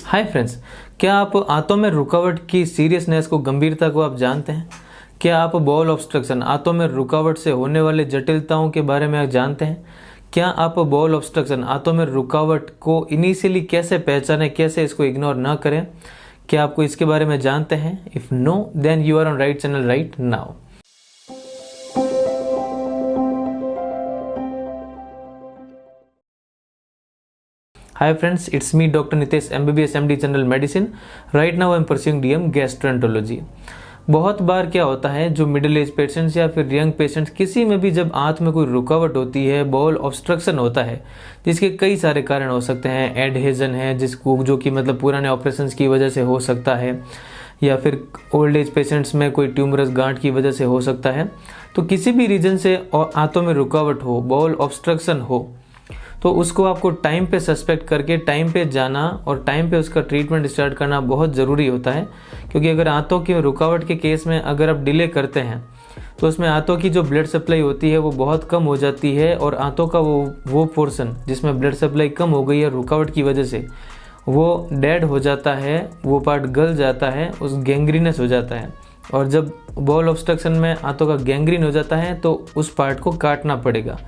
Hi friends, क्या आप आंतों में रुकावट की सीरियसनेस को, गंभीरता को आप जानते हैं? क्या आप बॉल ऑब्स्ट्रक्शन, आंतों में रुकावट से होने वाले जटिलताओं के बारे में आप जानते हैं? क्या आप बॉल ऑब्स्ट्रक्शन, आंतों में रुकावट को इनिशियली कैसे पहचानें, कैसे इसको इग्नोर ना करें? क्या आपको इसके बारे में जानते हैं? If no, then you are on right channel right now. Hi friends, it's me Dr. Nitesh, MBBS MD General Medicine. Right now I am pursuing DM Gastroenterology. बहुत बार क्या होता है, जो मिडिल एज पेशेंट्स या फिर यंग पेशेंट्स, किसी में भी जब आंत में कोई रुकावट होती है, बॉल ऑब्स्ट्रक्शन होता है, जिसके कई सारे कारण हो सकते हैं। एडहेजन है जिसको, जो कि मतलब पुराने ऑपरेशंस की वजह से हो सकता है, या फिर ओल्ड एज पेशेंट्स में कोई ट्यूमरस गांठ की वजह से हो सकता है। तो किसी भी रीजन से आंतों में रुकावट हो, बॉल ऑब्स्ट्रक्शन हो, तो उसको आपको टाइम पे सस्पेक्ट करके टाइम पे जाना और टाइम पे उसका ट्रीटमेंट स्टार्ट करना बहुत ज़रूरी होता है। क्योंकि अगर आंतों की रुकावट के केस में अगर आप डिले करते हैं तो उसमें आंतों की जो ब्लड सप्लाई होती है वो बहुत कम हो जाती है, और आंतों का वो पोर्शन जिसमें ब्लड सप्लाई कम हो गई है रुकावट की वजह से, वो डेड हो जाता है, वो पार्ट गल जाता है, उस गैंग्रीनस हो जाता है। और जब बॉल ऑब्स्ट्रक्शन में आंतों का गैंग्रीन हो जाता है तो उस पार्ट को काटना पड़ेगा,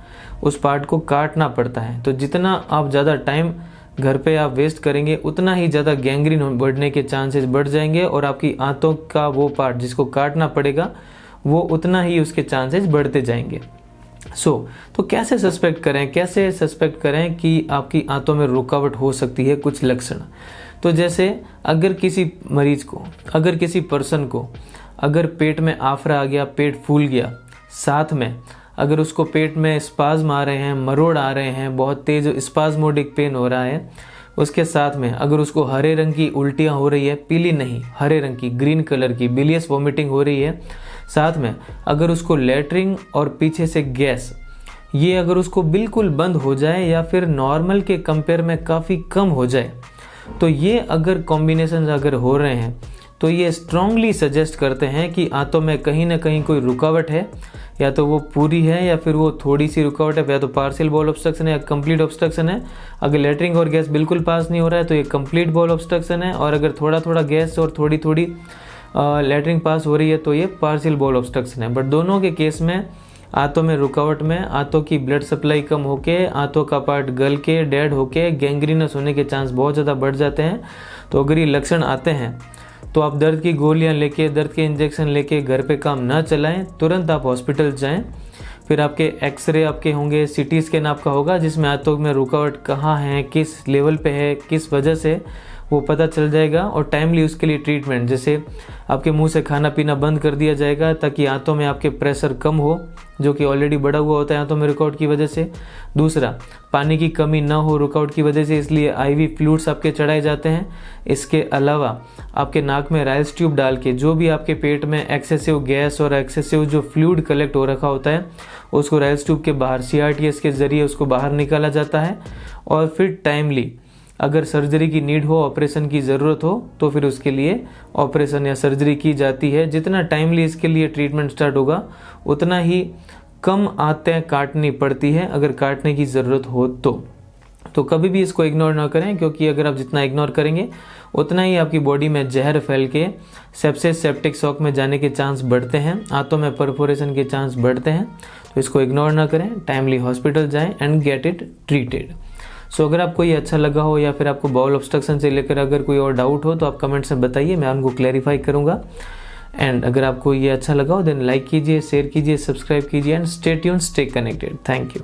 उस पार्ट को काटना पड़ता है। तो जितना आप ज़्यादा टाइम घर पे आप वेस्ट करेंगे, उतना ही ज़्यादा गैंग्रीन बढ़ने के चांसेस बढ़ जाएंगे, और आपकी आंतों का वो पार्ट जिसको काटना पड़ेगा वो उतना ही उसके चांसेस बढ़ते जाएंगे। तो कैसे सस्पेक्ट करें कि आपकी आंतों में रुकावट हो सकती है? कुछ लक्षण, तो जैसे अगर किसी मरीज को, अगर किसी पर्सन को अगर पेट में आफरा आ गया, पेट फूल गया, साथ में अगर उसको पेट में स्पाज्म आ रहे हैं, मरोड़ आ रहे हैं, बहुत तेज स्पाज्मोडिक पेन हो रहा है, उसके साथ में अगर उसको हरे रंग की उल्टियाँ हो रही है, पीली नहीं, हरे रंग की, ग्रीन कलर की बिलियस वॉमिटिंग हो रही है, साथ में अगर उसको लैट्रिन और पीछे से गैस, ये अगर उसको बिल्कुल बंद हो जाए या फिर नॉर्मल के कंपेयर में काफ़ी कम हो जाए, तो ये अगर कॉम्बिनेशन अगर हो रहे हैं तो ये स्ट्रांगली सजेस्ट करते हैं कि आंतों में कहीं ना कहीं कोई रुकावट है, या तो वो पूरी है या फिर वो थोड़ी सी रुकावट है, या तो पार्शियल बॉल ऑब्स्ट्रक्शन है या कंप्लीट ऑब्स्ट्रक्शन है। अगर लैट्रिन और गैस बिल्कुल पास नहीं हो रहा है तो ये कंप्लीट बॉल ऑब्स्ट्रक्शन है, और अगर थोड़ा थोड़ा गैस और थोड़ी थोड़ी लैट्रिन पास हो रही है तो ये पार्शियल बॉल ऑब्स्ट्रक्शन है। बट दोनों के केस में आंतों में रुकावट में आंतों की ब्लड सप्लाई कम होके, आंतों का पार्ट गल के, डेड होके, गैंग्रीनस होने के चांस बहुत ज़्यादा बढ़ जाते हैं। तो अगर ये लक्षण आते हैं तो आप दर्द की गोलियां लेके, दर्द के इंजेक्शन लेके घर पे काम ना चलाएं, तुरंत आप हॉस्पिटल जाएं। फिर आपके एक्सरे आपके होंगे, सीटी स्कैन आपका होगा, जिसमें आंतों में रुकावट कहाँ है, किस लेवल पे है, किस वजह से, वो पता चल जाएगा। और टाइमली उसके लिए ट्रीटमेंट, जैसे आपके मुंह से खाना पीना बंद कर दिया जाएगा ताकि आंतों में आपके प्रेशर कम हो, जो कि ऑलरेडी बढ़ा हुआ होता है आंतों में रुकावट की वजह से। दूसरा, पानी की कमी ना हो रुकावट की वजह से, इसलिए आईवी फ्लूइड्स आपके चढ़ाए जाते हैं। इसके अलावा आपके नाक में राइल्स ट्यूब डाल के, जो भी आपके पेट में एक्सेसिव गैस और एक्सेसिव जो फ्लूइड कलेक्ट हो रखा होता है, उसको राइल्स ट्यूब के बाहर CRTS के जरिए उसको बाहर निकाला जाता है। और फिर टाइमली अगर सर्जरी की नीड हो, ऑपरेशन की ज़रूरत हो, तो फिर उसके लिए ऑपरेशन या सर्जरी की जाती है। जितना टाइमली इसके लिए ट्रीटमेंट स्टार्ट होगा, उतना ही कम आंतें काटनी पड़ती है अगर काटने की ज़रूरत हो तो कभी भी इसको इग्नोर ना करें, क्योंकि अगर आप जितना इग्नोर करेंगे उतना ही आपकी बॉडी में जहर फैल के सेप्सिस, सेप्टिक शॉक में जाने के चांस बढ़ते हैं, आंतों में परफोरेशन के चांस बढ़ते हैं। तो इसको इग्नोर ना करें, टाइमली हॉस्पिटल जाएं एंड गेट इट ट्रीटेड। अगर आपको ये अच्छा लगा हो, या फिर आपको बॉल ऑब्स्ट्रक्शन से लेकर अगर कोई और डाउट हो, तो आप कमेंट्स में बताइए, मैं उनको क्लैरिफाई करूँगा। एंड अगर आपको ये अच्छा लगा हो, देन लाइक कीजिए, शेयर कीजिए, सब्सक्राइब कीजिए, and stay tuned, stay connected. Thank you.